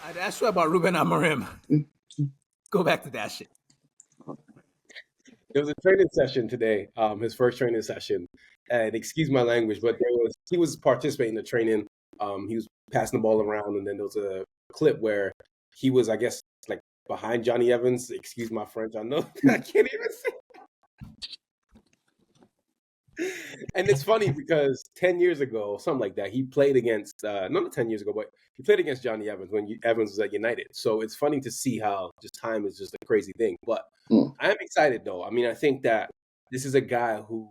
I'd ask you about Ruben Amorim. Go back to that shit. There was a training session today, his first training session, and excuse my language, but he was participating in the training. He was passing the ball around, and then there was a clip where he was, I guess, like behind Johnny Evans. Excuse my French, I know I can't even say. And it's funny because 10 years ago, something like that, he played against, not 10 years ago, but he played against Johnny Evans when Evans was at United. So it's funny to see how just time is just a crazy thing. But I am excited, though. I mean, I think that this is a guy who,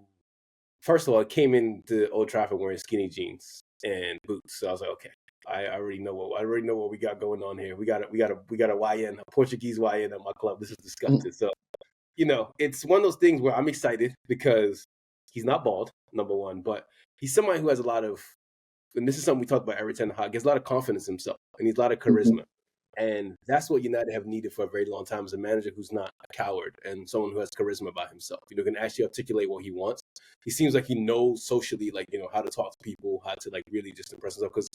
first of all, came into Old Trafford wearing skinny jeans and boots. So I was like, okay, I already know what we got going on here. We got a YN, a Portuguese YN at my club. This is disgusting. So, it's one of those things where I'm excited because he's not bald, number one, but he's somebody who has a lot of, and this is something we talk about every time, he has a lot of confidence in himself and he's a lot of charisma. And that's what United have needed for a very long time, is a manager who's not a coward and someone who has charisma about himself. Can actually articulate what he wants. He seems like he knows socially, how to talk to people, how to really just impress himself. Because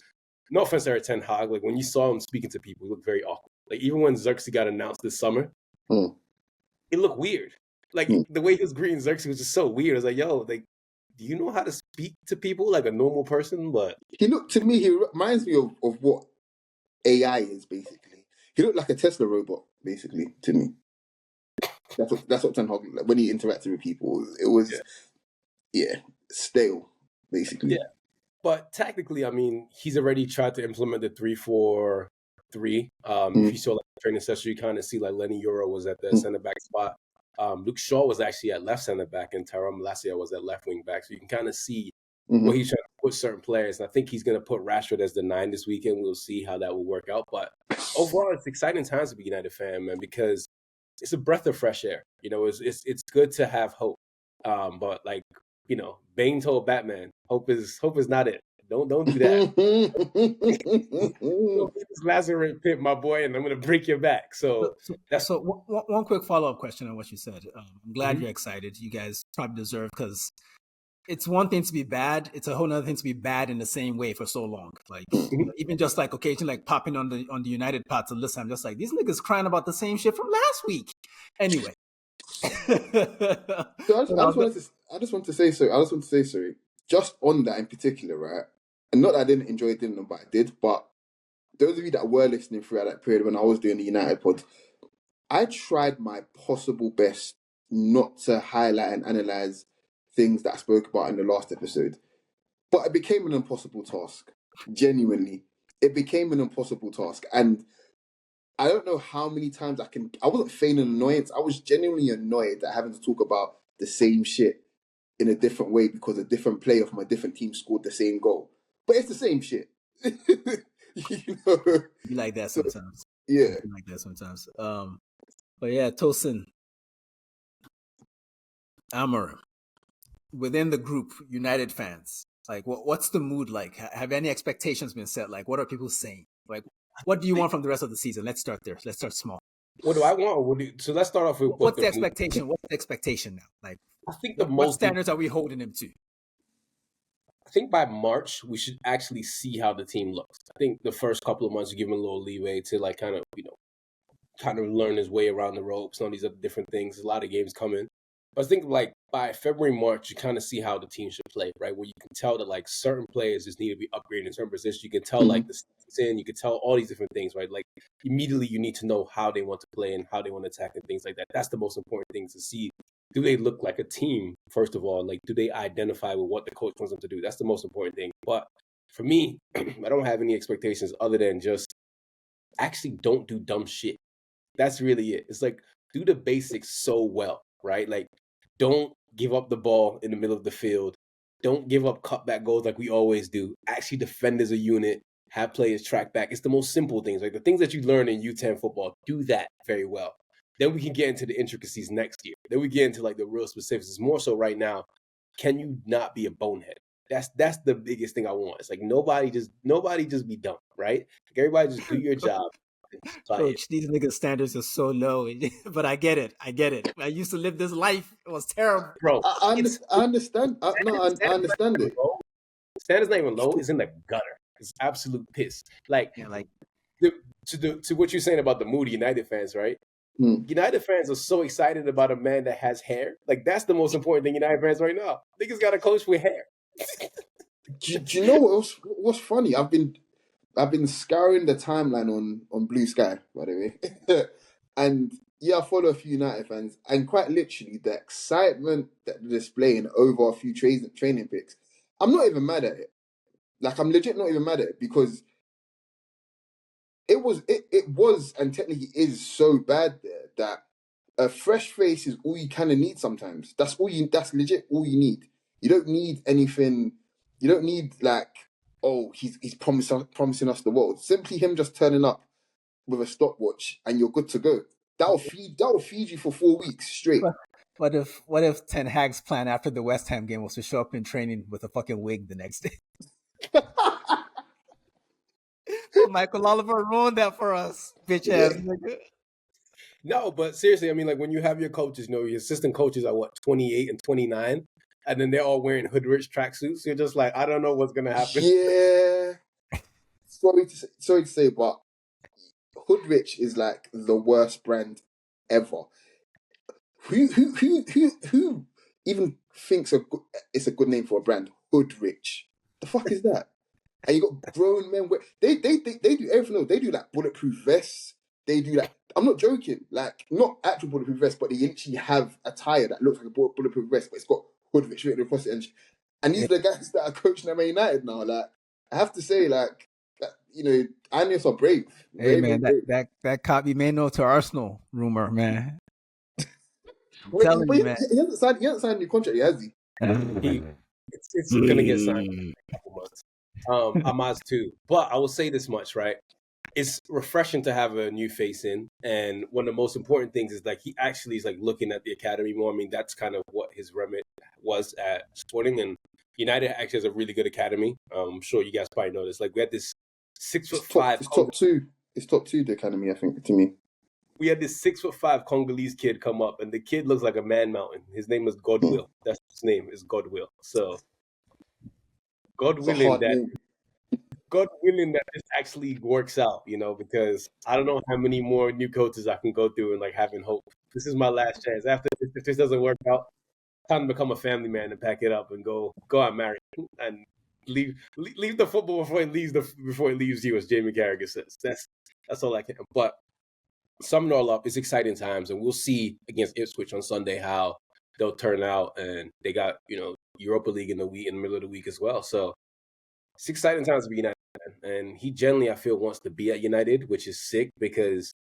no offense to Erik ten Hag, when you saw him speaking to people, he looked very awkward. Even when Xerxes got announced this summer, it looked weird. The way he was greeting Xerxes was just so weird. I was like, yo, do you know how to speak to people like a normal person? But he reminds me of what AI is, basically. He looked like a Tesla robot, basically, to me. That's what Ten Hag looked like when he interacted with people. It was, stale, basically. Yeah, but technically, I mean, he's already tried to implement the 3-4-3. If you saw the training session, you kind of see Lenny Yoro was at the center back spot. Luke Shaw was actually at left center back, and Taram Malacia was at left wing back. So you can kind of see where he's trying to put certain players. And I think he's going to put Rashford as the 9 this weekend. We'll see how that will work out. But overall, it's exciting times to be a United fan, man, because it's a breath of fresh air. It's good to have hope. But Bane told Batman, hope is not it. Don't do that. Lazarus pit, my boy, and I'm going to break your back. So one quick follow-up question on what you said. I'm glad you're excited. You guys probably deserve, because it's one thing to be bad. It's a whole other thing to be bad in the same way for so long. Even just occasionally popping on the United pod to listen. I'm just like, these niggas crying about the same shit from last week. Anyway. So I just want to say sorry. Just on that in particular, right? And not that I didn't enjoy it, but I did. But those of you that were listening throughout that period when I was doing the United pod, I tried my possible best not to highlight and analyze things that I spoke about in the last episode. But it became an impossible task. Genuinely. It became an impossible task. And I don't know how many times I wasn't feigning annoyance. I was genuinely annoyed at having to talk about the same shit in a different way because a different player from a different team scored the same goal. But it's the same shit. You like that sometimes. Yeah. You like that sometimes. But yeah, Tosin, Amorim, within the group, United fans, what's the mood like? Have any expectations been set? What are people saying? What do you want from the rest of the season? Let's start there. Let's start small. What do I want? So let's start off with what's the expectation? What's the expectation now? I think what standards are we holding him to? I think by March we should actually see how the team looks. I think the first couple of months you give him a little leeway to kind of learn his way around the ropes and all these other different things. A lot of games coming. But I think by February, March, you kind of see how the team should play, right? Where you can tell that certain players just need to be upgraded in certain positions. You can tell the season's in, you can tell all these different things, right? Immediately you need to know how they want to play and how they want to attack and things like that. That's the most important thing to see. Do they look like a team, first of all? Do they identify with what the coach wants them to do? That's the most important thing. But for me, I don't have any expectations other than just actually don't do dumb shit. That's really it. It's do the basics so well, right? Don't give up the ball in the middle of the field. Don't give up cutback goals like we always do. Actually defend as a unit. Have players track back. It's the most simple things. The things that you learn in U10 football, do that very well. Then we can get into the intricacies next year. Then we get into the real specifics. It's more so right now, can you not be a bonehead? That's the biggest thing I want. It's nobody just be dumb, right? Everybody just do your job. Coach, these niggas' standards are so low, but I get it. I used to live this life. It was terrible, bro. I understand. I understand it. Standards not even low. It's in the gutter. It's absolute piss. to what you're saying about the moody United fans, right? United fans are so excited about a man that has hair. Like, that's the most important thing United fans right now. Niggas got a coach with hair. Do you know what's funny? I've been scouring the timeline on Blue Sky, by the way, and yeah, I follow a few United fans, and quite literally the excitement that they're displaying over a few training picks, I'm not even mad at it. Like, I'm legit not even mad at it, because it was and technically is so bad there that a fresh face is all you kind of need sometimes. That's legit all you need. You don't need anything. You don't need, like, oh, he's promising us the world. Simply him just turning up with a stopwatch and you're good to go. That'll feed you for 4 weeks straight. What if Ten Hag's plan after the West Ham game was to show up in training with a fucking wig the next day? Michael Oliver ruined that for us, bitch ass nigga. No, but seriously, I mean, like, when you have your coaches, your assistant coaches are 28 and 29, and then they're all wearing hood-rich tracksuits. You're just like, I don't know what's gonna happen. Yeah. Sorry to say, but Hoodrich is like the worst brand ever. Who even thinks it's a good name for a brand? Hoodrich. The fuck is that? And you got grown men they do everything else. They do like bulletproof vests. They do like, I'm not joking, like, not actual bulletproof vests, but they literally have a tire that looks like a bulletproof vest, but it's got Hoodrich written across it. And these are the guys that are coaching at Man United now. Like, I have to say, like, Anios are brave. Hey man, that copy may know to Arsenal rumor, man. He hasn't signed a new contract yet, has he? It's gonna get signed in a couple months. Amaz too. But I will say this much, right? It's refreshing to have a new face in, and one of the most important things is, like, he actually is, like, looking at the academy more. I mean, that's kind of what his remit was at Sporting, and United actually has a really good academy. I'm sure you guys probably know this. Like, we had this 6'5". It's top two. It's top two, the academy, I think, to me. We had this 6'5" Congolese kid come up, and the kid looks like a man mountain. His name is Godwill. That's his name, is Godwill. So, God willing that this actually works out, because I don't know how many more new coaches I can go through and, like, having hope. This is my last chance. After this, if this doesn't work out, time to become a family man and pack it up and go out married and leave the football before it leaves you, as Jamie Carragher says. That's all I can. But summing it all up, it's exciting times, and we'll see against Ipswich on Sunday how they'll turn out. And they got Europa League in the middle of the week as well. So it's exciting times to be United. And he generally, I feel, wants to be at United, which is sick, because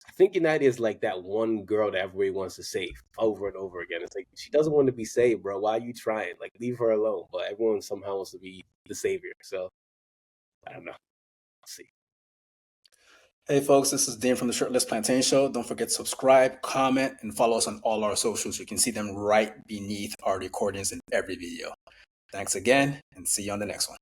I think United is like that one girl that everybody wants to save over and over again. It's like, she doesn't want to be saved, bro. Why are you trying? Like, leave her alone. But everyone somehow wants to be the savior. So, I don't know. Let's see. Hey, folks, this is Dean from the Shirtless Plantain Show. Don't forget to subscribe, comment, and follow us on all our socials. You can see them right beneath our recordings in every video. Thanks again, and see you on the next one.